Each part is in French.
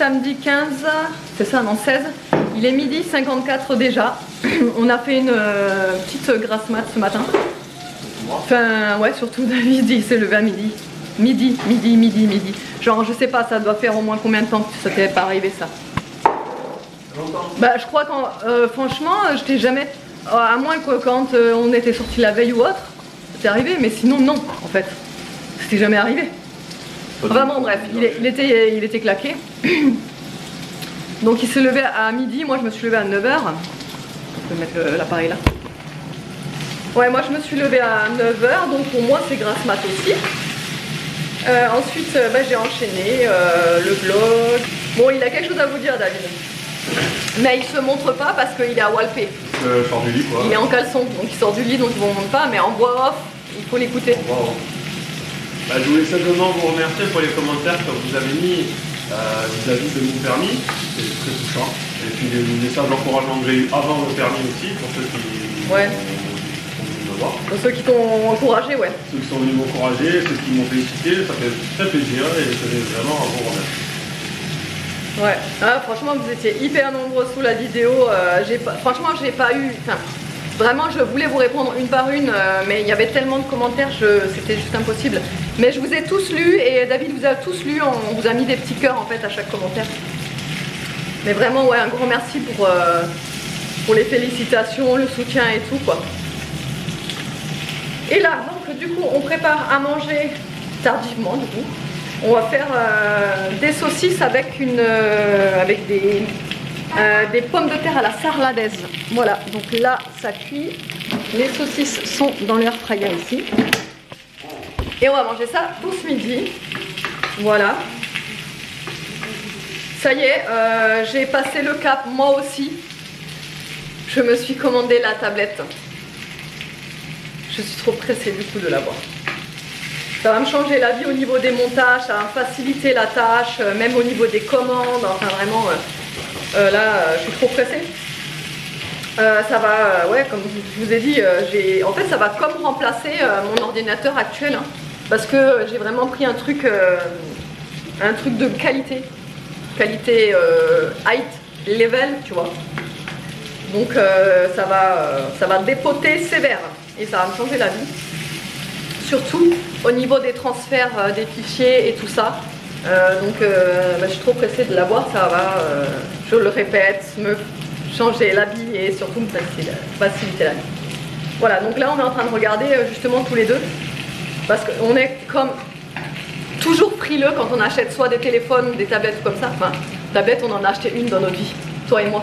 samedi 15, c'est ça, non 16. Il est midi 54 déjà. On a fait une petite grasse mat ce matin. Enfin, ouais, surtout David, il s'est levé à midi. Midi. Genre, je sais pas, ça doit faire au moins combien de temps que ça t'est pas arrivé ça? Bah, je crois qu'en franchement, je t'ai jamais. À moins que quand on était sorti la veille ou autre, c'était arrivé, mais sinon, non, en fait. C'était jamais arrivé. Enfin, bon, bref, il était claqué. Donc, il s'est levé à midi, moi je me suis levée à 9h. Je vais mettre l'appareil là. Ouais, moi je me suis levée à 9h, donc pour moi c'est grasse mat aussi. Ensuite, bah, j'ai enchaîné le vlog. Bon, il a quelque chose à vous dire, David. Mais il se montre pas parce qu'il est à Walpé. Je sors du lit quoi. Il est en caleçon, donc il sort du lit, donc il ne vous montre pas, mais en voix off, il faut l'écouter. Bah, je voulais simplement vous remercier pour les commentaires que vous avez mis vis-à-vis de mon permis. C'est très touchant. Et puis les messages d'encouragement que j'ai eu avant le permis aussi, pour ceux qui Ouais. sont venus me voir. Pour ceux qui t'ont encouragé, ouais. Ceux qui sont venus m'encourager, ceux qui m'ont félicité, ça fait très plaisir et je tenais vraiment à vous remercier. Ouais, ah, franchement vous étiez hyper nombreux sous la vidéo, franchement j'ai pas eu, enfin vraiment je voulais vous répondre une par une, mais il y avait tellement de commentaires, c'était juste impossible. Mais je vous ai tous lus et David vous a tous lus, on vous a mis des petits cœurs en fait à chaque commentaire. Mais vraiment ouais, un grand merci pour les félicitations, le soutien et tout quoi. Et là donc du coup on prépare à manger tardivement du coup. On va faire des saucisses avec des pommes de terre à la sarladaise. Voilà, donc là ça cuit. Les saucisses sont dans l'air fryer ici. Et on va manger ça tout ce midi. Voilà. Ça y est, j'ai passé le cap moi aussi. Je me suis commandé la tablette. Je suis trop pressée du coup de l'avoir. Ça va me changer la vie au niveau des montages, ça va me faciliter la tâche, même au niveau des commandes, enfin vraiment, là je suis trop pressée. Ça va, ouais, comme je vous ai dit, en fait ça va comme remplacer mon ordinateur actuel, hein, parce que j'ai vraiment pris un truc de qualité height level, tu vois. Donc ça va dépoter sévère et ça va me changer la vie. Surtout au niveau des transferts des fichiers et tout ça. Bah, je suis trop pressée de l'avoir, ça va, je le répète, me changer la vie et surtout me faciliter la vie. Voilà, donc là on est en train de regarder justement tous les deux, parce qu'on est comme toujours frileux quand on achète soit des téléphones, des tablettes comme ça. Enfin, tablettes on en a acheté une dans notre vie, toi et moi.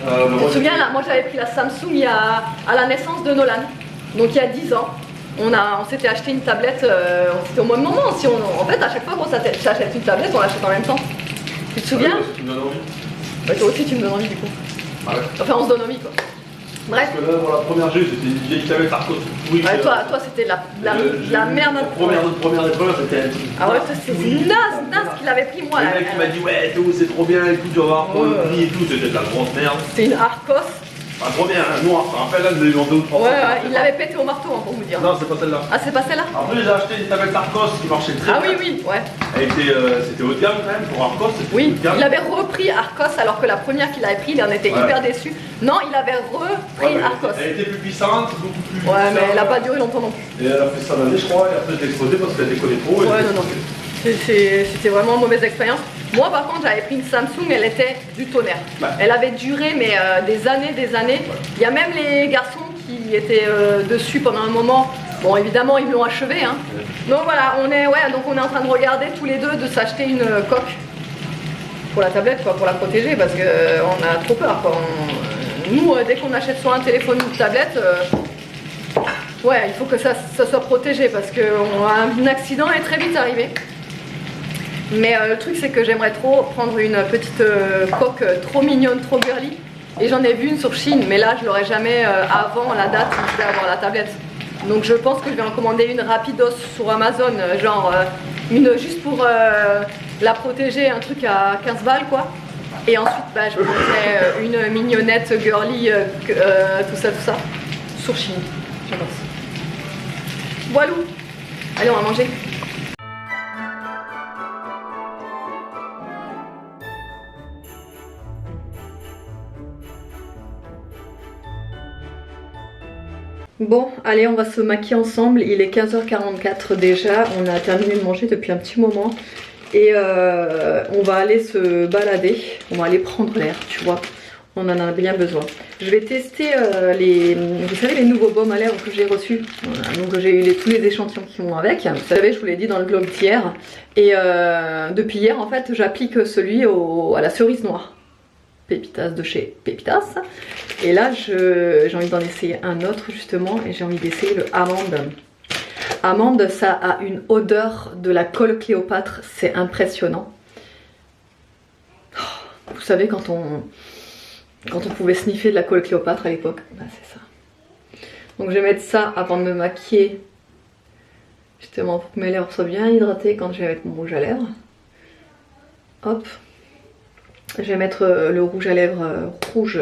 Tu te souviens, là, moi j'avais pris la Samsung à la naissance de Nolan, donc il y a 10 ans. On s'était acheté une tablette, c'était au même moment. En fait, à chaque fois qu'on s'achète une tablette, on l'achète en même temps. Tu te souviens? Tu me donnes envie. Bah, toi aussi, tu me donnes envie du coup. Ah ouais. Enfin, on se donne envie quoi. Bref. Parce que là, pour la première G, c'était une vieille tablette Arcos. Oui, Ouais, toi c'était la merde. Notre première épreuve, c'était un truc. Ah ouais, c'est naze qu'il avait pris moi. Le mec qui m'a dit ouais, tout, c'est trop bien, et tout, tu vas voir pour le prix et tout, c'était de la grosse merde. C'est une Arcos. La première, noire, je me rappelle, là, je l'ai vendue 2 ou 3 fois. Ouais, il l'avait pété au marteau, hein, pour vous dire. Non, c'est pas celle-là. Ah, c'est pas celle-là? Après, j'ai acheté une tablette Arcos qui marchait très bien. Ah oui, ouais. C'était haut de gamme quand même pour Arcos. Oui, il avait repris Arcos alors que la première qu'il avait pris, il en était hyper déçu. Non, il avait repris Arcos. Elle était plus puissante, beaucoup plus puissante. Ouais, mais elle a pas duré longtemps non plus. Et elle a fait ça l'année, je crois, et après je l'ai explosé parce qu'elle décollait trop. Ouais, non. C'était vraiment une mauvaise expérience. Moi par contre j'avais pris une Samsung, elle était du tonnerre. Ouais. Elle avait duré mais des années. Ouais. Il y a même les garçons qui étaient dessus pendant un moment. Bon évidemment ils l'ont achevé hein. Ouais. Donc voilà, on est en train de regarder tous les deux de s'acheter une coque pour la tablette quoi, pour la protéger parce qu'on a trop peur quoi. Nous dès qu'on achète soit un téléphone ou une tablette, ouais il faut que ça soit protégé parce qu'un accident est très vite arrivé. Mais le truc c'est que j'aimerais trop prendre une petite coque trop mignonne, trop girly. Et j'en ai vu une sur Chine, mais là je l'aurais jamais avant la date où je vais avoir la tablette. Donc je pense que je vais en commander une rapidos sur Amazon, genre une juste pour la protéger, un truc à 15 balles quoi. Et ensuite bah, je prendrai une mignonnette girly, tout ça, sur Chine, je pense. Voilà. Allez on va manger. Bon, allez, on va se maquiller ensemble. Il est 15h44 déjà. On a terminé de manger depuis un petit moment. Et on va aller se balader. On va aller prendre l'air, tu vois. On en a bien besoin. Je vais tester vous savez, les nouveaux baumes à lèvres que j'ai reçus. Voilà, donc j'ai eu tous les échantillons qui vont avec. Vous savez, je vous l'ai dit dans le vlog d'hier. Et depuis hier, en fait, j'applique celui à la cerise noire. Pépitas de chez Pépitas. Et là j'ai envie d'en essayer un autre justement, et j'ai envie d'essayer le amande. Amande, ça a une odeur de la colle Cléopâtre, c'est impressionnant. Vous savez quand on pouvait sniffer de la colle Cléopâtre à l'époque, bah, c'est ça. Donc je vais mettre ça avant de me maquiller, justement pour que mes lèvres soient bien hydratées quand je vais mettre mon rouge à lèvres. Hop. Je vais mettre le rouge à lèvres rouge,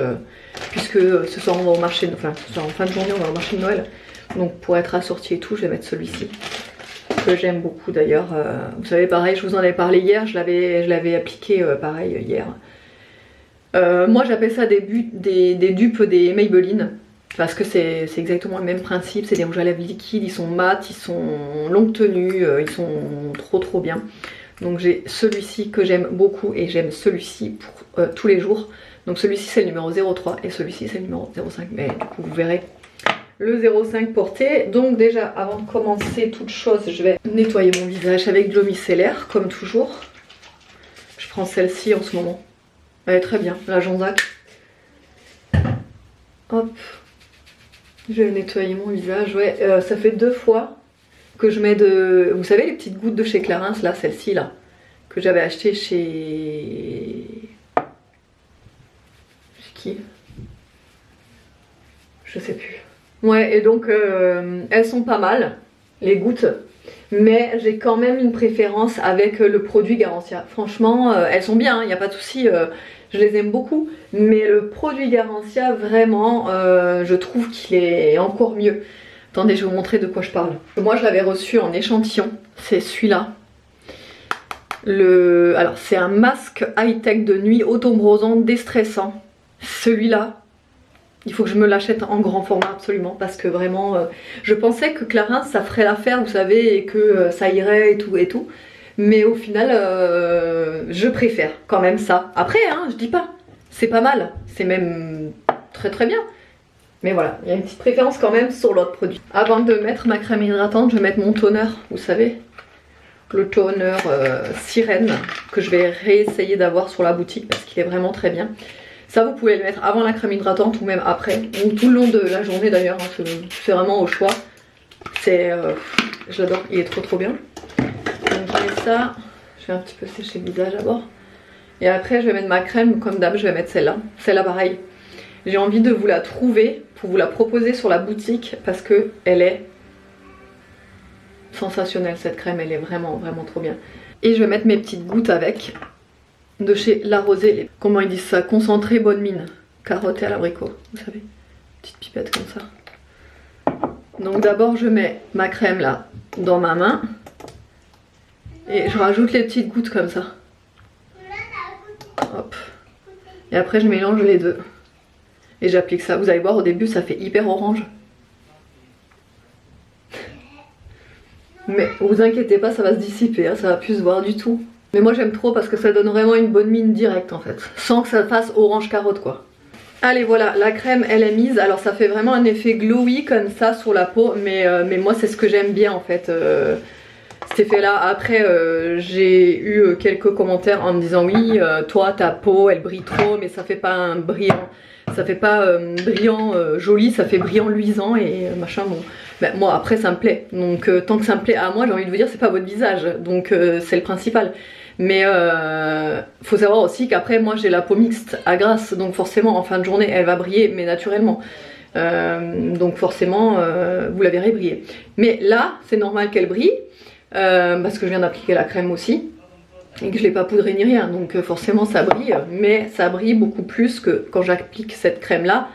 puisque ce soir on va au marché, enfin ce soir en fin de journée on va au marché de Noël. Donc pour être assorti et tout, je vais mettre celui-ci, que j'aime beaucoup d'ailleurs. Vous savez, pareil, je vous en avais parlé hier, je l'avais appliqué pareil hier. Moi j'appelle ça des dupes des Maybelline, parce que c'est exactement le même principe, c'est des rouges à lèvres liquides, ils sont mat, ils sont longue tenue, ils sont trop bien. Donc j'ai celui-ci que j'aime beaucoup et j'aime celui-ci pour tous les jours. Donc celui-ci c'est le numéro 03 et celui-ci c'est le numéro 05. Mais du coup vous verrez le 05 porté. Donc déjà avant de commencer toute chose, je vais nettoyer mon visage avec de l'eau micellaire comme toujours. Je prends celle-ci en ce moment. Elle est très bien, la Jonzac. Hop. Je vais nettoyer mon visage. Ouais, ça fait 2 fois que je mets vous savez les petites gouttes de chez Clarins là, celle-ci là, que j'avais acheté chez qui, je sais plus. Ouais, et donc elles sont pas mal les gouttes, mais j'ai quand même une préférence avec le produit Garantia. Franchement elles sont bien, il n'y a pas de souci, je les aime beaucoup, mais le produit Garantia vraiment je trouve qu'il est encore mieux. Attendez, je vais vous montrer de quoi je parle. Moi, je l'avais reçu en échantillon. C'est celui-là. Alors, c'est un masque high-tech de nuit auto-bronzant déstressant. Celui-là, il faut que je me l'achète en grand format absolument. Parce que vraiment, je pensais que Clarins, ça ferait l'affaire, vous savez, et que ça irait et tout. Mais au final, je préfère quand même ça. Après, hein, je dis pas. C'est pas mal. C'est même très bien. Mais voilà, il y a une petite préférence quand même sur l'autre produit. Avant de mettre ma crème hydratante, je vais mettre mon toner, vous savez. Le toner sirène, que je vais réessayer d'avoir sur la boutique parce qu'il est vraiment très bien. Ça, vous pouvez le mettre avant la crème hydratante ou même après, ou tout le long de la journée d'ailleurs, hein, c'est vraiment au choix. Je l'adore, il est trop bien. Donc je mets ça, je vais un petit peu sécher le visage d'abord. Et après je vais mettre ma crème, comme d'hab, je vais mettre celle-là. Celle-là pareil. J'ai envie de vous la trouver pour vous la proposer sur la boutique parce que elle est sensationnelle cette crème, elle est vraiment trop bien. Et je vais mettre mes petites gouttes avec de chez La Rosée, comment ils disent ça, concentré bonne mine, carotte et à l'abricot, vous savez, petite pipette comme ça. Donc d'abord je mets ma crème là dans ma main et je rajoute les petites gouttes comme ça. Hop. Et après je mélange les deux. Et j'applique ça. Vous allez voir, au début ça fait hyper orange. Mais vous inquiétez pas, ça va se dissiper, hein, ça va plus se voir du tout. Mais moi j'aime trop parce que ça donne vraiment une bonne mine directe en fait. Sans que ça fasse orange carotte quoi. Allez voilà, la crème elle est mise. Alors ça fait vraiment un effet glowy comme ça sur la peau. Mais moi c'est ce que j'aime bien en fait. Cet effet là. Après j'ai eu quelques commentaires en me disant oui toi ta peau elle brille trop mais ça fait pas un brillant. Ça fait pas brillant joli, ça fait brillant luisant et machin bon. Ben, moi après ça me plaît. Donc tant que ça me plaît à moi j'ai envie de vous dire c'est pas votre visage. Donc c'est le principal. Mais faut savoir aussi qu'après moi j'ai la peau mixte à grasse. Donc forcément en fin de journée elle va briller mais naturellement. Donc forcément vous la verrez briller. Mais là c'est normal qu'elle brille. Parce que je viens d'appliquer la crème aussi. Et que je l'ai pas poudré ni rien, donc forcément ça brille, mais ça brille beaucoup plus que quand j'applique cette crème là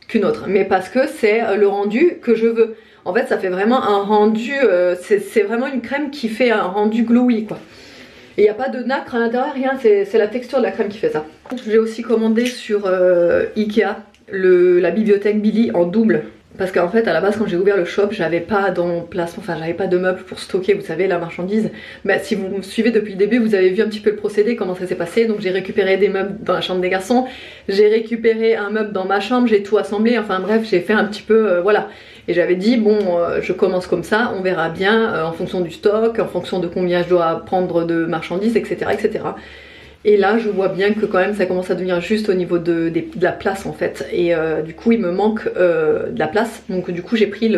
qu'une autre, mais parce que c'est le rendu que je veux. En fait ça fait vraiment un rendu, c'est vraiment une crème qui fait un rendu glowy quoi. Et il n'y a pas de nacre à l'intérieur, rien, c'est la texture de la crème qui fait ça. J'ai aussi commandé sur Ikea la bibliothèque Billy en double Parce qu'en fait à la base quand j'ai ouvert le shop j'avais pas d'emplacement, enfin j'avais pas de meubles pour stocker, vous savez, la marchandise. Mais si vous me suivez depuis le début vous avez vu un petit peu le procédé, comment ça s'est passé. Donc j'ai récupéré des meubles dans la chambre des garçons, j'ai récupéré un meuble dans ma chambre, j'ai tout assemblé, enfin bref j'ai fait un petit peu voilà. Et j'avais dit bon je commence comme ça, on verra bien en fonction du stock, en fonction de combien je dois prendre de marchandises, etc. etc. Et là je vois bien que quand même ça commence à devenir juste au niveau de la place en fait. Et du coup il me manque de la place. Donc du coup j'ai pris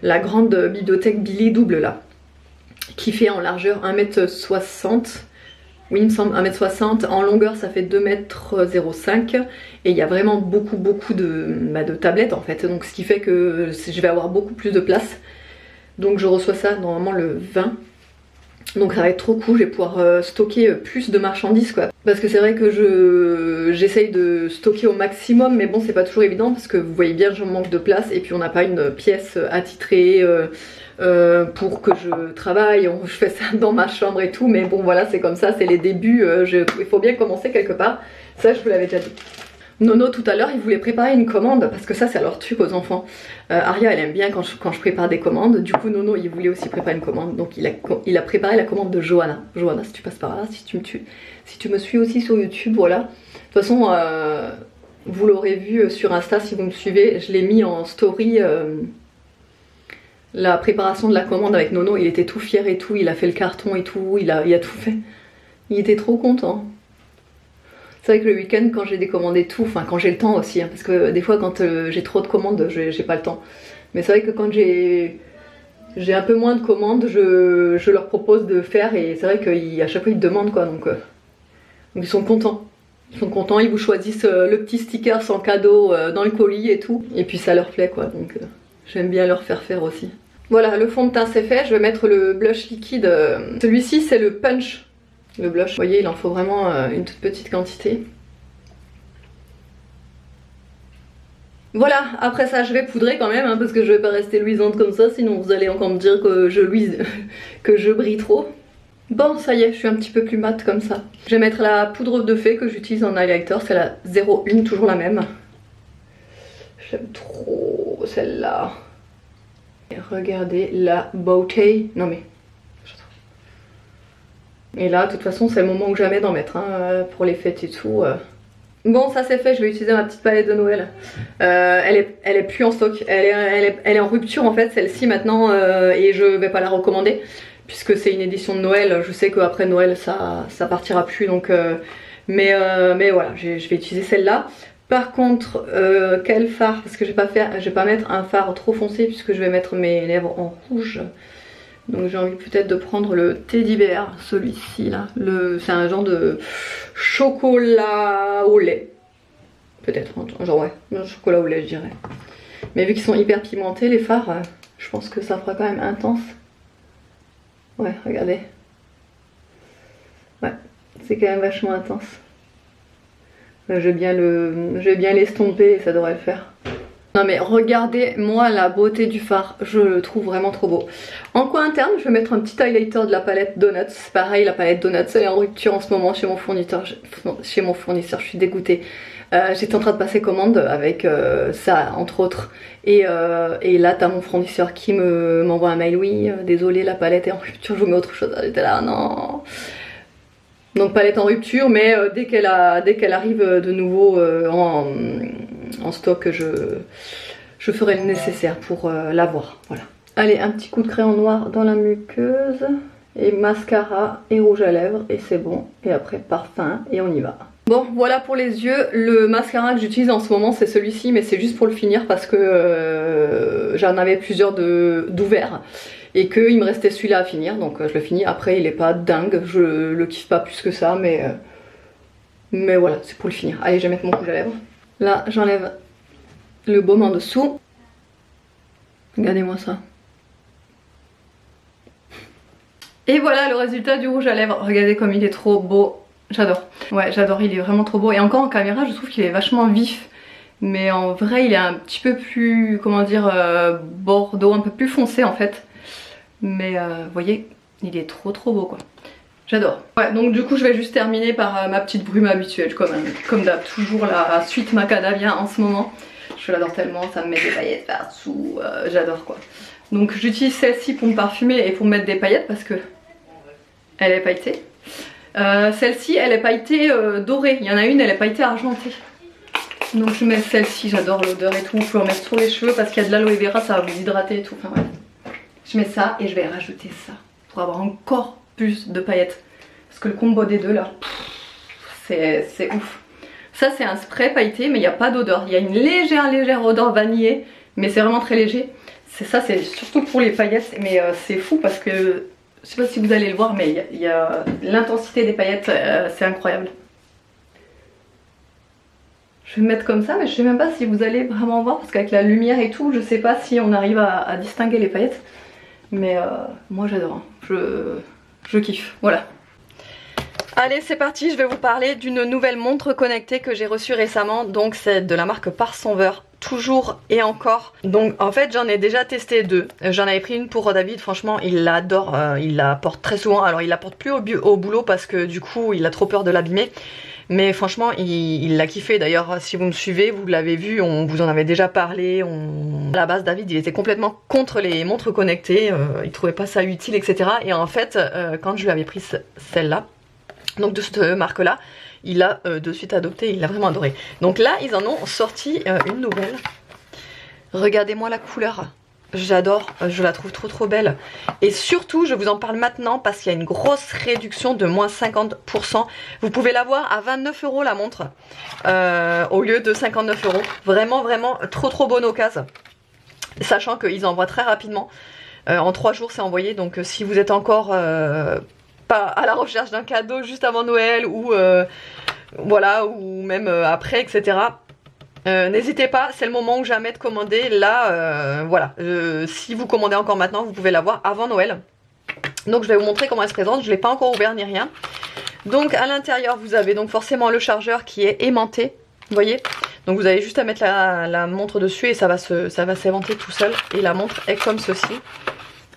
la grande bibliothèque Billy double là, qui fait en largeur 1m60. Oui il me semble 1m60, en longueur ça fait 2m05 et il y a vraiment beaucoup de tablettes en fait. Donc ce qui fait que je vais avoir beaucoup plus de place. Donc je reçois ça normalement le 20. Donc ça va être trop cool, je vais pouvoir stocker plus de marchandises quoi. Parce que c'est vrai que j'essaye de stocker au maximum, mais bon c'est pas toujours évident parce que vous voyez bien je manque de place et puis on n'a pas une pièce attitrée pour que je travaille, je fais ça dans ma chambre et tout, mais bon voilà c'est comme ça, c'est les débuts, il faut bien commencer quelque part, ça je vous l'avais déjà dit. Nono tout à l'heure il voulait préparer une commande parce que ça c'est leur truc aux enfants. Aria elle aime bien quand je prépare des commandes, du coup Nono il voulait aussi préparer une commande, donc il a préparé la commande de Johanna. Johanna si tu passes par là, si tu me suis aussi sur YouTube, voilà. De toute façon vous l'aurez vu sur Insta si vous me suivez, je l'ai mis en story la préparation de la commande avec Nono, il était tout fier et tout, il a fait le carton et tout, il a tout fait. Il était trop content. C'est vrai que le week-end quand j'ai décommandé tout, enfin quand j'ai le temps aussi, hein, parce que des fois quand j'ai trop de commandes, j'ai pas le temps. Mais c'est vrai que quand j'ai un peu moins de commandes, je leur propose de faire et c'est vrai qu'à chaque fois ils demandent quoi, donc ils sont contents. Ils sont contents, ils vous choisissent le petit sticker sans cadeau dans le colis et tout. Et puis ça leur plaît quoi, donc j'aime bien leur faire aussi. Voilà, le fond de teint c'est fait, je vais mettre le blush liquide. Celui-ci c'est le Punch. Le blush, vous voyez il en faut vraiment une toute petite quantité. Voilà, après ça je vais poudrer quand même hein, parce que je vais pas rester luisante comme ça, sinon vous allez encore me dire que je luise, que je brille trop. Bon ça y est, je suis un petit peu plus mate comme ça. Je vais mettre la poudre de fée que j'utilise en highlighter, c'est la 01, toujours la même. J'aime trop celle-là. Regardez la beauté, non mais... Et là, de toute façon, c'est le moment ou jamais d'en mettre hein, pour les fêtes et tout. Bon, ça c'est fait, je vais utiliser ma petite palette de Noël. Elle est plus en stock, elle est en rupture en fait, celle-ci maintenant, et je vais pas la recommander puisque c'est une édition de Noël. Je sais qu'après Noël, ça partira plus, donc. Mais voilà, je vais utiliser celle-là. Par contre, quel fard? Parce que je vais pas mettre un fard trop foncé puisque je vais mettre mes lèvres en rouge. Donc j'ai envie peut-être de prendre le Teddy Bear, celui-ci là. C'est un genre de chocolat au lait. Peut-être, genre ouais, un chocolat au lait je dirais. Mais vu qu'ils sont hyper pimentés les fards, je pense que ça fera quand même intense. Ouais, regardez. Ouais, c'est quand même vachement intense. Je vais bien l'estomper et ça devrait le faire. Non mais regardez moi la beauté du fard, je le trouve vraiment trop beau. En coin interne je vais mettre un petit highlighter de la palette Donuts. Pareil la palette Donuts elle est en rupture en ce moment chez mon fournisseur, je suis dégoûtée. J'étais en train de passer commande avec ça entre autres et là t'as mon fournisseur qui m'envoie un mail, oui désolé la palette est en rupture, je vous mets autre chose. J'étais là non. Donc palette en rupture mais dès qu'elle arrive de nouveau en stock je ferai le nécessaire pour l'avoir, voilà. Allez, un petit coup de crayon noir dans la muqueuse et mascara et rouge à lèvres et c'est bon. Et après parfum et on y va. Bon voilà pour les yeux, le mascara que j'utilise en ce moment c'est celui-ci mais c'est juste pour le finir parce que j'en avais plusieurs d'ouverts et qu'il me restait celui-là à finir donc je le finis. Après il est pas dingue, je le kiffe pas plus que ça mais voilà c'est pour le finir. Allez je vais mettre mon rouge à lèvres. Là j'enlève le baume en dessous. Regardez-moi ça. Et voilà le résultat du rouge à lèvres. Regardez comme il est trop beau. J'adore. Ouais j'adore, il est vraiment trop beau. Et encore en caméra je trouve qu'il est vachement vif. Mais en vrai il est un petit peu plus, comment dire, bordeaux, un peu plus foncé en fait. Mais vous voyez, il est trop beau quoi. J'adore. Ouais, donc du coup je vais juste terminer par ma petite brume habituelle comme d'hab, toujours la suite macadamia en ce moment. je l'adore tellement, ça me met des paillettes partout, j'adore quoi. Donc j'utilise celle-ci pour me parfumer et pour me mettre des paillettes parce que elle est pailletée. Celle-ci elle est pailletée dorée, il y en a une elle est pailletée argentée. Donc je mets celle-ci, j'adore l'odeur et tout, vous pouvez en mettre sur les cheveux parce qu'il y a de l'aloe vera, ça va vous hydrater et tout, enfin bref. Je mets ça et je vais rajouter ça pour avoir encore plus de paillettes. Parce que le combo des deux là, c'est ouf. Ça c'est un spray pailleté mais il n'y a pas d'odeur, il y a une légère odeur vanillée mais c'est vraiment très léger. Ça c'est surtout pour les paillettes mais c'est fou parce que, je sais pas si vous allez le voir mais il y a l'intensité des paillettes, c'est incroyable. Je vais me mettre comme ça mais je sais même pas si vous allez vraiment voir parce qu'avec la lumière et tout je sais pas si on arrive à distinguer les paillettes. Mais moi j'adore, hein. Je kiffe, voilà. Allez c'est parti, je vais vous parler d'une nouvelle montre connectée que j'ai reçue récemment. Donc c'est de la marque Parsenver, toujours et encore. Donc en fait j'en ai déjà testé deux. J'en avais pris une pour David, franchement il l'adore, il la porte très souvent. Alors il la porte plus au boulot parce que du coup il a trop peur de l'abîmer. Mais franchement il l'a kiffé. D'ailleurs si vous me suivez vous l'avez vu, on vous en avait déjà parlé. À la base David il était complètement contre les montres connectées, il trouvait pas ça utile etc. Et en fait quand je lui avais pris celle-là, donc de cette marque là, il a de suite adopté, il l'a vraiment adoré. Donc là ils en ont sorti une nouvelle. Regardez-moi la couleur, j'adore, je la trouve trop belle. Et surtout je vous en parle maintenant parce qu'il y a une grosse réduction de moins 50%. Vous pouvez l'avoir à 29 € la montre au lieu de 59 €. Vraiment trop bonne occasion. Sachant qu'ils envoient très rapidement, en 3 jours c'est envoyé. Donc si vous êtes encore pas à la recherche d'un cadeau juste avant Noël ou voilà, ou même après etc. N'hésitez pas, c'est le moment ou jamais de commander. Là voilà, si vous commandez encore maintenant vous pouvez l'avoir avant Noël. Donc je vais vous montrer comment elle se présente, je ne l'ai pas encore ouvert ni rien. Donc à l'intérieur vous avez donc forcément le chargeur qui est aimanté, vous voyez. Donc vous avez juste à mettre la montre dessus et ça va s'aimanter tout seul. Et la montre est comme ceci.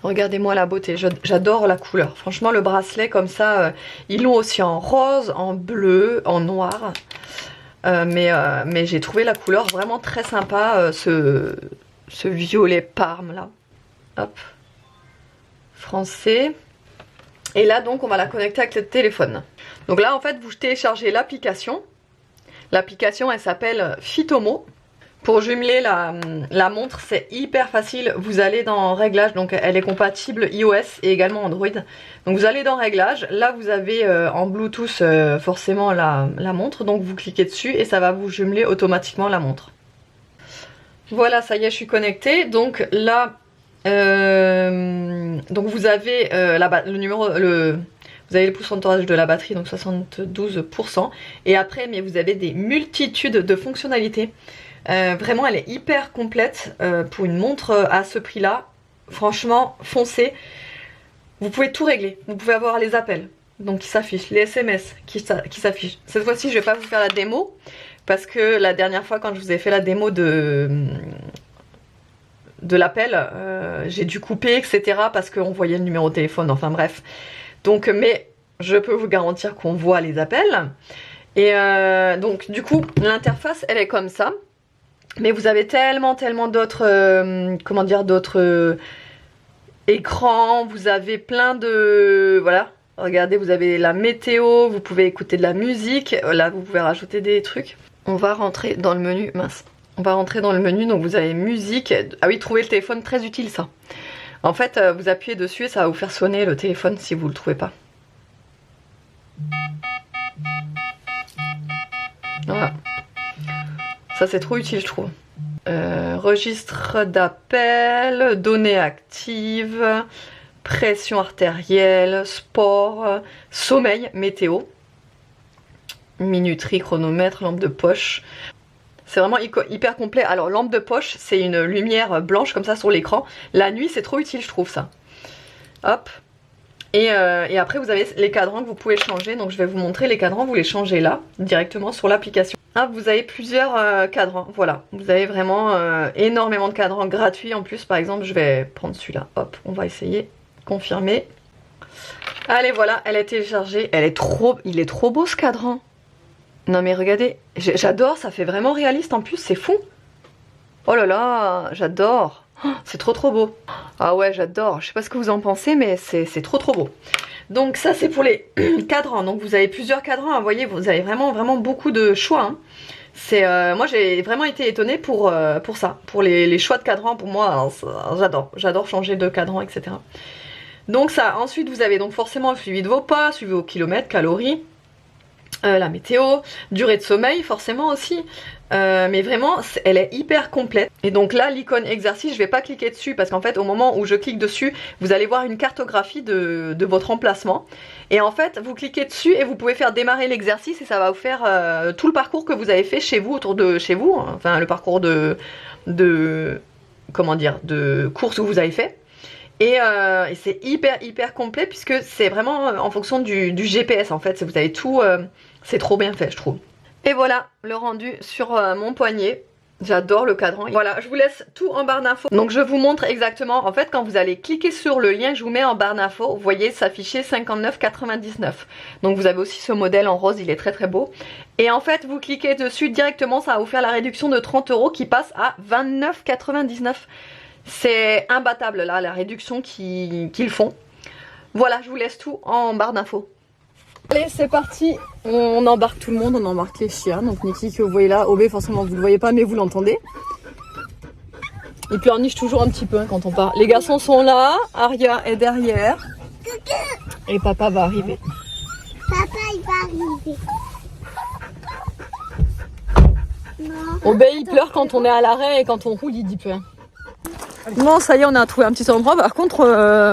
Regardez-moi la beauté, j'adore la couleur. Franchement le bracelet comme ça, ils l'ont aussi en rose, en bleu, en noir. Mais j'ai trouvé la couleur vraiment très sympa, ce violet parme là. Hop. Français. Et là donc on va la connecter avec le téléphone. Donc là en fait vous téléchargez l'application. L'application elle s'appelle Fitomo. Pour jumeler la montre c'est hyper facile, vous allez dans réglages, donc elle est compatible iOS et également Android. Donc vous allez dans réglages, là vous avez en Bluetooth forcément la montre, donc vous cliquez dessus et ça va vous jumeler automatiquement la montre. Voilà ça y est je suis connectée, donc là donc vous avez le numéro, vous avez le pourcentage de la batterie, donc 72%. Et après, mais vous avez des multitudes de fonctionnalités. Vraiment, elle est hyper complète pour une montre à ce prix-là. Franchement, foncez. Vous pouvez tout régler. Vous pouvez avoir les appels, donc qui s'affichent, les SMS qui s'affichent. Cette fois-ci, je vais pas vous faire la démo parce que la dernière fois, quand je vous ai fait la démo de l'appel, j'ai dû couper, etc. parce qu'on voyait le numéro de téléphone. Enfin bref. Donc, mais je peux vous garantir qu'on voit les appels. Et donc, du coup, l'interface, elle est comme ça. Mais vous avez tellement d'autres, comment dire, d'autres écrans. Vous avez plein de, voilà. Regardez, vous avez la météo. Vous pouvez écouter de la musique. Là, vous pouvez rajouter des trucs. On va rentrer dans le menu. Mince. On va rentrer dans le menu. Donc, vous avez musique. Ah oui, trouver le téléphone, très utile ça. En fait, vous appuyez dessus et ça va vous faire sonner le téléphone si vous le trouvez pas. Voilà. Ça c'est trop utile je trouve. Registre d'appel, données actives, pression artérielle, sport, sommeil, météo, minuterie, chronomètre, lampe de poche. C'est vraiment hyper complet. Alors lampe de poche, c'est une lumière blanche comme ça sur l'écran. La nuit, c'est trop utile, je trouve ça. Hop. Et après, vous avez les cadrans que vous pouvez changer. Donc je vais vous montrer les cadrans. Vous les changez là, directement sur l'application. Ah, vous avez plusieurs cadrans. Voilà. Vous avez vraiment énormément de cadrans gratuits. En plus, par exemple, je vais prendre celui-là. Hop, on va essayer. Confirmer. Allez, voilà, elle est téléchargée. Il est trop beau ce cadran. Non mais regardez, j'adore, ça fait vraiment réaliste en plus, c'est fou. Oh là là, j'adore. Oh, c'est trop beau. Ah ouais, j'adore. Je sais pas ce que vous en pensez, mais c'est trop beau. Donc ça, c'est pour les cadrans. Donc vous avez plusieurs cadrans. Vous voyez, vous avez vraiment beaucoup de choix. Hein. Moi j'ai vraiment été étonnée pour ça, pour les choix de cadrans. Pour moi, j'adore changer de cadran, etc. Donc ça, ensuite vous avez donc forcément le suivi de vos pas, suivi vos kilomètres, calories, la météo, durée de sommeil forcément aussi, mais vraiment elle est hyper complète. Et donc là l'icône exercice, je vais pas cliquer dessus parce qu'en fait au moment où je clique dessus, vous allez voir une cartographie de votre emplacement. Et en fait vous cliquez dessus et vous pouvez faire démarrer l'exercice et ça va vous faire tout le parcours que vous avez fait chez vous, autour de chez vous, hein, enfin le parcours de course que vous avez fait. Et c'est hyper complet puisque c'est vraiment en fonction du GPS en fait, vous avez tout, c'est trop bien fait je trouve. Et voilà le rendu sur mon poignet. J'adore le cadran. Voilà, je vous laisse tout en barre d'infos. Donc je vous montre exactement, en fait quand vous allez cliquer sur le lien que je vous mets en barre d'infos, vous voyez s'afficher 59,99. Donc vous avez aussi ce modèle en rose, il est très beau. Et en fait vous cliquez dessus directement, ça va vous faire la réduction de 30 € qui passe à 29,99. C'est imbattable là, la réduction qu'ils font. Voilà, je vous laisse tout en barre d'infos. Allez, c'est parti. On embarque tout le monde, on embarque les chiens. Donc Niki que vous voyez là, Obé forcément vous ne le voyez pas mais vous l'entendez. Il pleurniche toujours un petit peu hein, quand on part. Les garçons sont là, Aria est derrière. Et papa va arriver. Papa il va arriver. Obé il pleure quand on est à l'arrêt et quand on roule il dit peu. Bon ça y est on a trouvé un petit endroit, par contre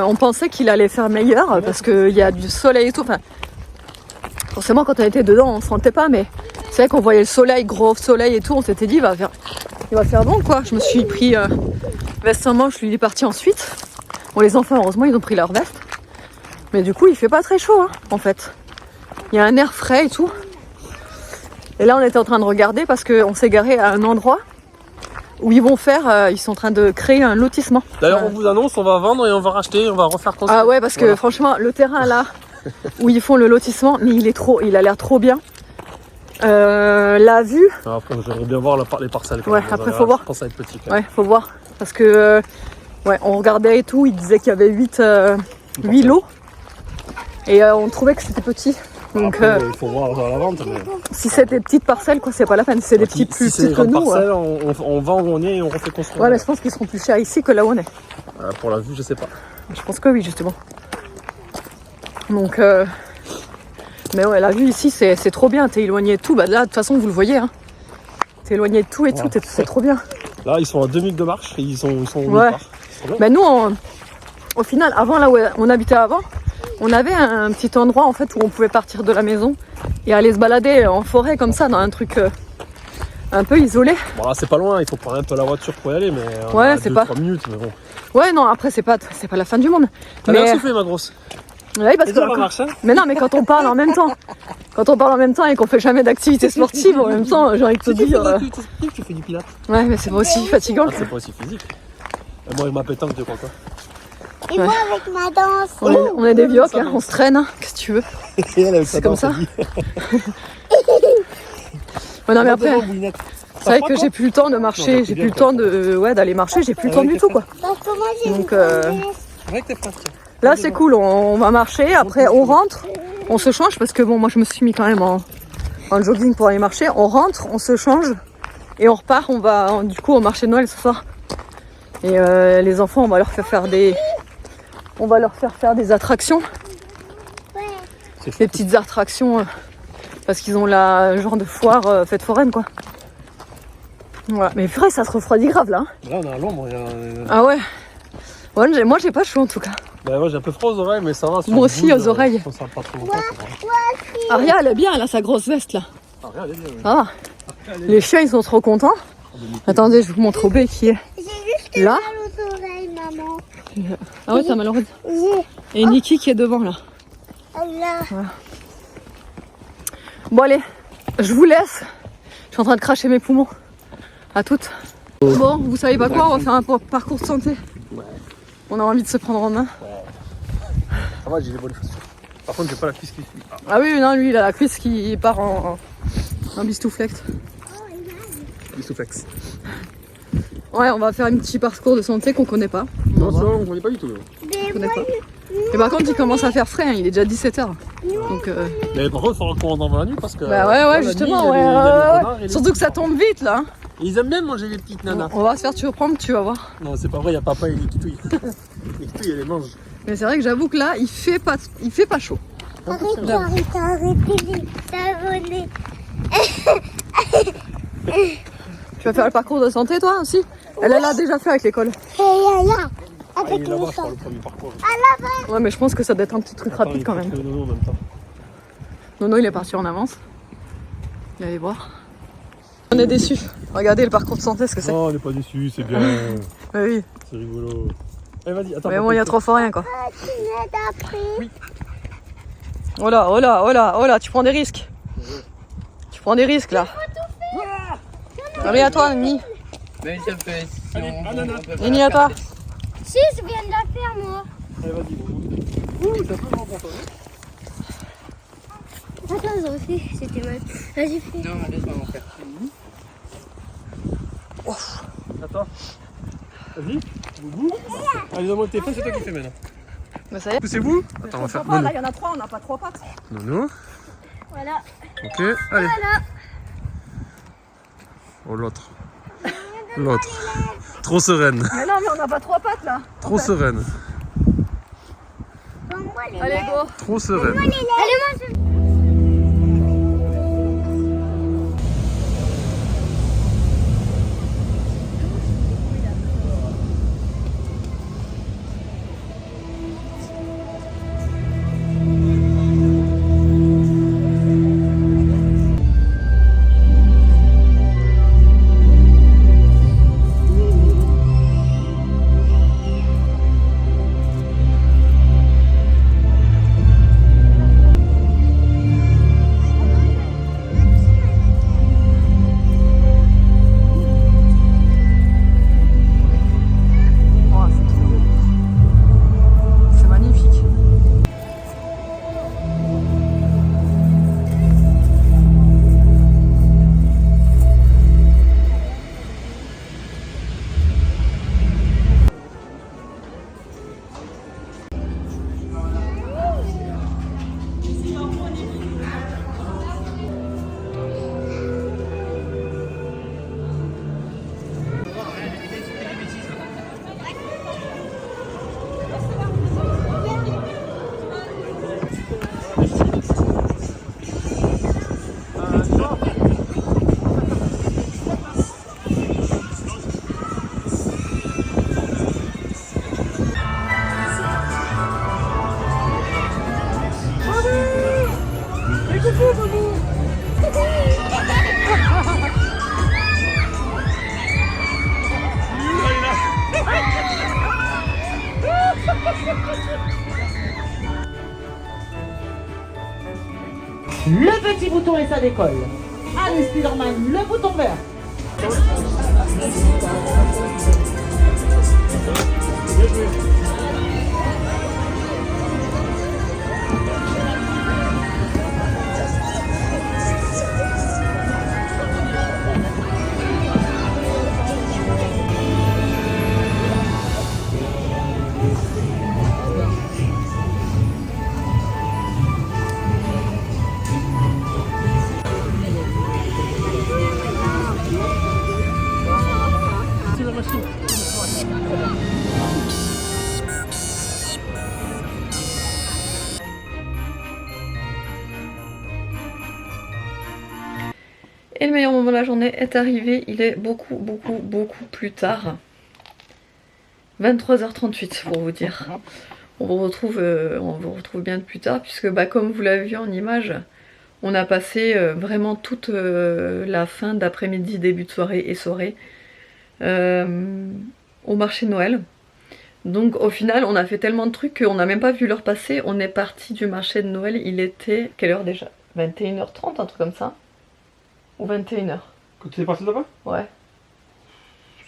on pensait qu'il allait faire meilleur parce qu'il y a du soleil et tout, enfin forcément quand on était dedans on ne sentait pas mais c'est vrai qu'on voyait le soleil, gros soleil et tout, on s'était dit il va faire bon quoi. Je me suis pris veste en manche, lui il est parti ensuite. Bon les enfants heureusement ils ont pris leur veste mais du coup il fait pas très chaud hein, en fait. Il y a un air frais et tout. Et là on était en train de regarder parce qu'on s'est garé à un endroit où ils vont faire, ils sont en train de créer un lotissement. D'ailleurs on vous annonce, on va vendre et on va racheter, on va refaire construire. Ah ouais parce que franchement le terrain là où ils font le lotissement, mais il a l'air trop bien. La vue. Après j'aimerais bien voir les parcelles. Ouais après faut voir. Je pense que ça va être petit. Ouais faut voir parce que ouais on regardait et tout, il disait qu'il y avait 8 lots et on trouvait que c'était petit. Donc après, il faut voir à la vente. Mais... si c'est des petites parcelles quoi, c'est pas la peine. C'est des petites plus petites que nous. Parcelles, on vend où on est et on refait construire. Ouais mais je pense qu'ils seront plus chers ici que là où on est. Pour la vue je sais pas. Je pense que oui justement. Donc mais ouais la vue ici c'est trop bien, t'es éloigné de tout, bah là de toute façon vous le voyez hein. T'es éloigné de tout et tout, c'est trop bien. Là ils sont à 2 minutes de marche et ils sont ouais. Bah nous au final avant là où on habitait avant, on avait un petit endroit en fait où on pouvait partir de la maison et aller se balader en forêt comme ça dans un truc un peu isolé. Bon là c'est pas loin, il faut prendre un peu la voiture pour y aller mais ouais c'est pas 3 minutes mais bon. Ouais non après c'est pas la fin du monde. T'as bien soufflé ma grosse. Oui, parce que marche, hein. Mais non, mais quand on parle en même temps, et qu'on fait jamais d'activité sportive en même temps, j'ai envie de te dire. Tu fais du pilates. Ouais, mais c'est pas aussi fatigant. C'est pas aussi physique. Et moi, avec ma pétanque, tu crois quoi? Et moi avec ma danse. On est des vioques, hein, on se traîne, hein. Qu'est-ce que tu veux? C'est comme ça. Ouais, non, mais après, c'est vrai que j'ai plus le temps de marcher, j'ai plus le temps d'aller marcher, j'ai plus le temps du tout, quoi. Donc, là c'est cool, on va marcher, après on rentre, on se change parce que bon moi je me suis mis quand même en jogging pour aller marcher, on rentre, on se change et on repart, on va du coup au marché de Noël ce soir. Et les enfants on va leur faire faire des attractions, des petites attractions parce qu'ils ont la genre de foire fête foraine quoi. Voilà, mais purée ça se refroidit grave là. Là on est à l'ombre. Ah ouais. Ouais, moi j'ai pas chaud en tout cas. Bah moi j'ai un peu froid aux oreilles mais ça va. Moi aussi aux oreilles. Aria elle est bien, elle a sa grosse veste là. Aria elle est bien. Oui. Ah. Les chiens ils sont trop contents. Attendez je vous montre Obé qui est là. J'ai mal aux oreilles maman. Ah ouais t'as mal aux oreilles. Et Niki qui est devant là. Là. Voilà. Bon allez, je vous laisse. Je suis en train de cracher mes poumons. À toutes. Bon vous savez pas quoi, on va faire un parcours de santé. Ouais. On a envie de se prendre en main. Ouais. Ça va, j'ai les bonnes chaussures. Par contre, j'ai pas la cuisse qui suit. Ah oui, non, lui, il a la cuisse qui part en bistouflex. Bistouflex. Ouais, on va faire un petit parcours de santé qu'on connaît pas. Non, ça, on connaît pas du tout. Mais connais moi, pas. Et par contre, il commence à faire frais, hein, il est déjà 17h. Donc, Mais par contre, il faudra qu'on rentre dans la nuit parce que. bah ouais, la justement, nuit, ouais. il y a des connards et les Surtout que ça tombe vite là. Hein. Et ils aiment bien manger les petites nanas. On va se faire surprendre, tu vas voir. Non, c'est pas vrai, il y a papa et les kitouilles. Les kitouilles, elle les mange. Mais c'est vrai que j'avoue que là, il fait pas chaud. arrêtez de savonner. Tu vas faire le parcours de santé toi aussi? Elle l'a déjà fait avec l'école. Et là, Ah, il avec est le là-bas, je sang. crois, le premier parcours. Ouais, mais je pense que ça doit être un petit truc rapide quand même. Nono en même temps. Nono, il est parti en avance. Il allait voir. On est déçus. Regardez le parcours de santé, ce que c'est. Non, on n'est pas déçus, c'est bien. Ouais, oui. C'est rigolo. Allez, vas-y, attends. Mais bon, il y a trop fort rien quoi. Tu m'aides après. Oh là, oh là, oh là, oh là, tu prends des risques. Tu prends des risques là. Allez à toi, Nini. Mais ça fait si on Nini à toi. Si, je viens de la faire, moi. Allez, vas-y. Ouh, t'as pas longtemps, Attends, ça aussi, c'était mal. Vas-y, fais. Non, laisse-moi mon frère. Attends. Vas-y. Boubou. Allez, donne-moi le téléphone, c'est toi qui fais maintenant. Bah ça y est. Poussez-vous. Attends, on va faire. Là, il y en a 3, on n'a pas 3 pattes. Nono. Voilà. Ok, allez. Voilà. Oh, l'autre. L'autre. Trop sereine. Mais non, mais on n'a pas 3 pattes là. Trop sereine. Donne-moi les Allez, go. Trop sereine. Allez, moi, je... Oh, c'est trop beau. C'est magnifique. Le petit bouton et ça décolle. Allez Spiderman, le bouton vert. Et le meilleur moment de la journée est arrivé, il est beaucoup plus tard. 23h38 pour vous dire. On vous retrouve bien plus tard puisque bah, comme vous l'avez vu en image, on a passé vraiment toute la fin d'après-midi, début de soirée et soirée au marché de Noël. Donc au final on a fait tellement de trucs qu'on n'a même pas vu l'heure passer. On est parti du marché de Noël, il était quelle heure déjà? 21h30, un truc comme ça. Ou 21h. Quand tu es parti là-bas? Ouais.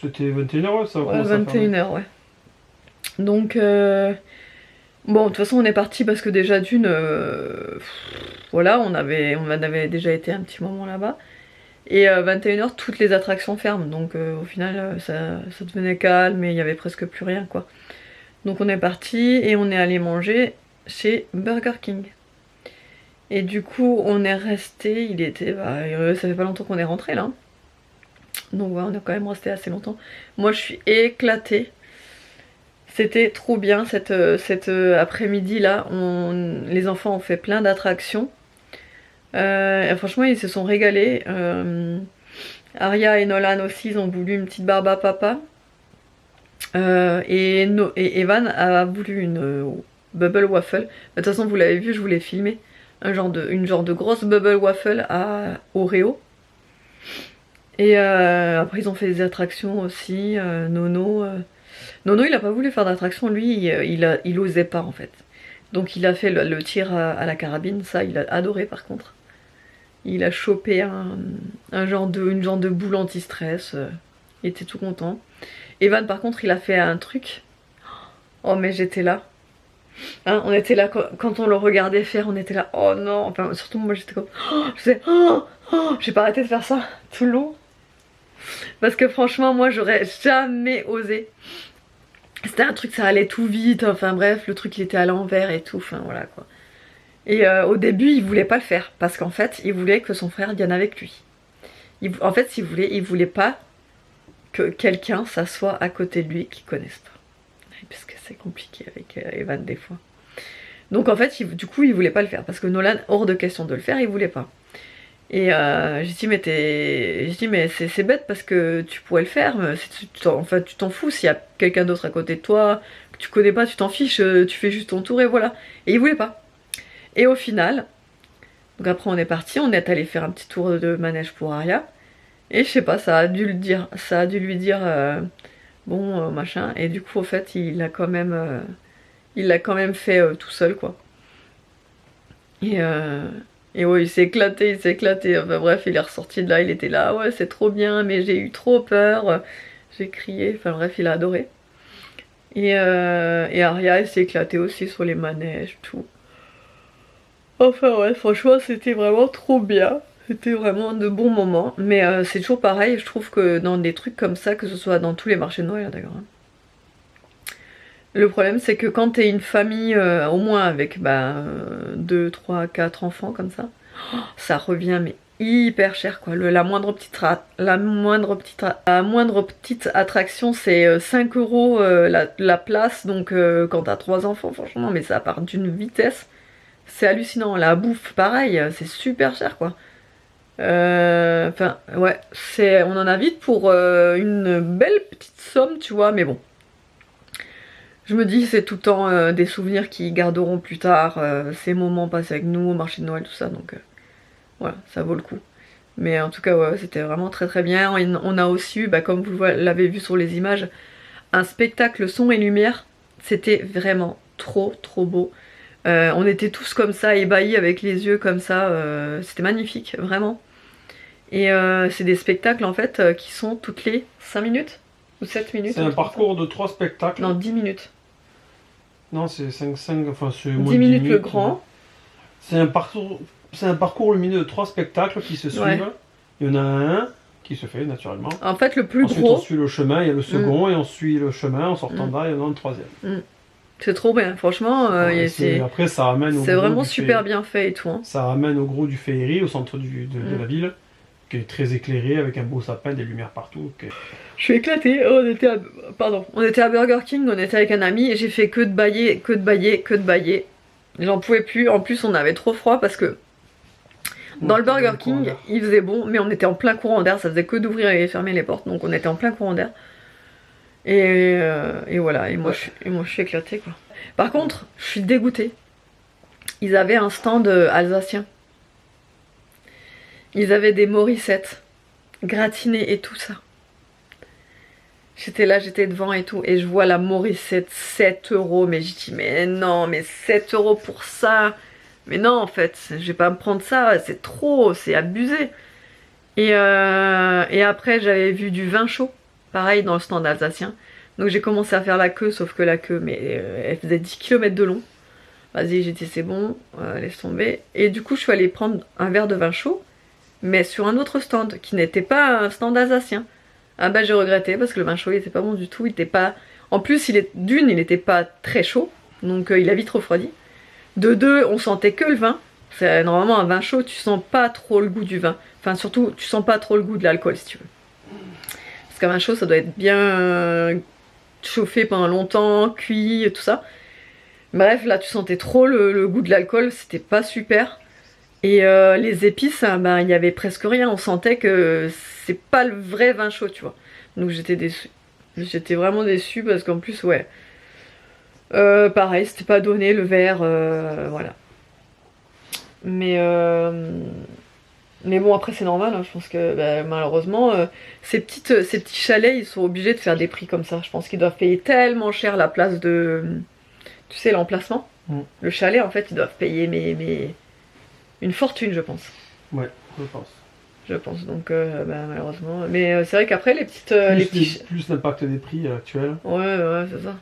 C'était 21h, ça. Ouais, 21h, ouais. Donc, bon, de toute façon, on est parti parce que déjà d'une, voilà, on avait déjà été un petit moment là-bas. Et 21h, toutes les attractions ferment. Donc au final, ça devenait calme et il y avait presque plus rien quoi. Donc on est parti et on est allé manger chez Burger King. Et du coup, on est resté, il était, ça fait pas longtemps qu'on est rentré là. Donc ouais, on est quand même resté assez longtemps. Moi, je suis éclatée. C'était trop bien cet après-midi là. Les enfants ont fait plein d'attractions. Franchement, ils se sont régalés. Aria et Nolan aussi, ils ont voulu une petite barbe à papa. Et Evan a voulu une bubble waffle. De toute façon, vous l'avez vu, je vous l'ai filmé. Une genre de grosse bubble waffle à Oreo. Et après, ils ont fait des attractions aussi. Nono, il a pas voulu faire d'attraction. Lui, il osait pas en fait. Donc, il a fait le tir à la carabine. Ça, il a adoré par contre. Il a chopé une genre de boule anti-stress. Il était tout content. Evan par contre il a fait un truc. Oh mais j'étais là. Hein, on était là quand on le regardait faire, on était là. Oh non. Enfin surtout moi j'étais comme. J'ai pas arrêté de faire ça tout le long. Parce que franchement moi j'aurais jamais osé. C'était un truc, ça allait tout vite. Enfin bref, le truc il était à l'envers et tout. Enfin voilà quoi. Et au début, il voulait pas le faire parce qu'en fait, il voulait que son frère vienne avec lui. En fait, il voulait pas que quelqu'un s'assoie à côté de lui qu'il connaisse pas. Parce que c'est compliqué avec Evan des fois. Donc en fait, du coup, il voulait pas le faire parce que Nolan, hors de question de le faire, il voulait pas. Et j'ai dit mais c'est bête parce que tu pourrais le faire. Enfin, tu t'en fous s'il y a quelqu'un d'autre à côté de toi que tu connais pas, tu t'en fiches, tu fais juste ton tour et voilà. Et il voulait pas. Et au final, donc après on est parti, on est allé faire un petit tour de manège pour Aria. Et je sais pas, ça a dû lui dire bon machin. Et du coup au fait il l'a quand même fait tout seul quoi. Et ouais il s'est éclaté. Enfin bref il est ressorti de là, il était là, ouais c'est trop bien mais j'ai eu trop peur. J'ai crié, enfin bref il a adoré. Et Aria elle s'est éclatée aussi sur les manèges, tout. Enfin ouais, franchement c'était vraiment trop bien. C'était vraiment de bons moments. Mais c'est toujours pareil, je trouve que dans des trucs comme ça, que ce soit dans tous les marchés de Noël d'ailleurs. Le problème c'est que quand t'es une famille, au moins avec 2, 3, 4 enfants comme ça, ça revient mais hyper cher quoi. La moindre petite attraction c'est 5 € la place. Donc quand t'as 3 enfants franchement mais ça part d'une vitesse. C'est hallucinant, la bouffe pareil, c'est super cher quoi. Enfin ouais, on en a vite pour une belle petite somme tu vois, mais bon. Je me dis c'est tout le temps des souvenirs qui garderont plus tard, ces moments passés avec nous au marché de Noël tout ça, donc voilà, ça vaut le coup. Mais en tout cas ouais, c'était vraiment très très bien. On a aussi eu, comme vous l'avez vu sur les images, un spectacle son et lumière. C'était vraiment trop beau. On était tous comme ça, ébahis avec les yeux comme ça, c'était magnifique, vraiment. Et c'est des spectacles en fait qui sont toutes les 5 minutes ou 7 minutes. C'est un parcours de 3 spectacles. Non, 10 minutes. Non, c'est 5, enfin c'est 10 minutes le grand. C'est un parcours lumineux de 3 spectacles qui se suivent. Ouais. Il y en a un qui se fait naturellement. En fait, le plus Ensuite, gros. on suit le chemin, il y a le second, et on suit le chemin en sortant de là, il y en a un troisième. C'est trop bien, franchement. Après, ça ramène au c'est vraiment super bien fait et tout. Hein. Ça ramène au gros du féerie, au centre de la ville, qui est très éclairé, avec un beau sapin, des lumières partout. Je suis éclatée. On était à Burger King, on était avec un ami, et j'ai fait que de bailler. J'en pouvais plus. En plus, on avait trop froid parce que dans le Burger King, il faisait bon, mais on était en plein courant d'air. Ça faisait que d'ouvrir et fermer les portes, donc on était en plein courant d'air. Et voilà, et moi je suis éclatée quoi. Par contre, je suis dégoûtée. Ils avaient un stand alsacien. Ils avaient des morissettes gratinées et tout ça. J'étais là, j'étais devant et tout, et je vois la morissette 7 €, mais je dis mais non, mais 7 € pour ça. Mais non en fait, je vais pas me prendre ça, c'est trop, c'est abusé. Et après j'avais vu du vin chaud. Pareil dans le stand alsacien. Donc j'ai commencé à faire la queue, sauf que la queue, mais elle faisait 10 km de long. Vas-y, j'ai dit c'est bon, laisse tomber. Et du coup je suis allée prendre un verre de vin chaud. mais sur un autre stand qui n'était pas un stand alsacien. Ah bah j'ai regretté parce que le vin chaud il était pas bon du tout, il était pas... En plus il n'était pas très chaud, donc il a vite refroidi. De deux, on sentait que le vin. C'est normalement un vin chaud, tu sens pas trop le goût du vin. Enfin surtout, tu sens pas trop le goût de l'alcool si tu veux. Parce qu'un vin chaud ça doit être bien chauffé pendant longtemps, cuit et tout ça. Bref, là tu sentais trop le goût de l'alcool, c'était pas super. Et les épices, ben, il y avait presque rien, on sentait que c'est pas le vrai vin chaud, tu vois. Donc j'étais déçue. J'étais vraiment déçue parce qu'en plus, ouais. Pareil, c'était pas donné le verre, voilà. Mais bon, après c'est normal, hein, je pense que bah, malheureusement, ces petits chalets, ils sont obligés de faire des prix comme ça. Je pense qu'ils doivent payer tellement cher la place de... Tu sais, l'emplacement. Le chalet, en fait, ils doivent payer mais une fortune, je pense. Ouais, je pense. Je pense, donc bah, malheureusement. Mais c'est vrai qu'après, les petites... Plus l'impact des prix actuels. Ouais, c'est ça.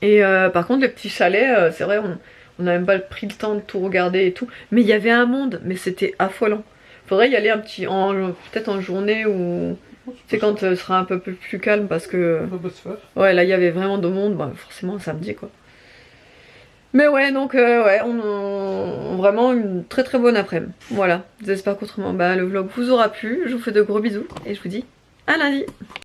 Et par contre, les petits chalets, c'est vrai, on n'a même pas pris le temps de tout regarder et tout. Mais il y avait un monde, mais c'était affolant. Faudrait y aller peut-être en journée ou... C'est quand ce sera un peu plus calme parce que... Ouais, là, il y avait vraiment de monde, bah, forcément, samedi, quoi. Mais ouais, donc ouais, on vraiment une très très bonne après-midi. Voilà, j'espère qu'autrement, bah, le vlog vous aura plu. Je vous fais de gros bisous et je vous dis à lundi.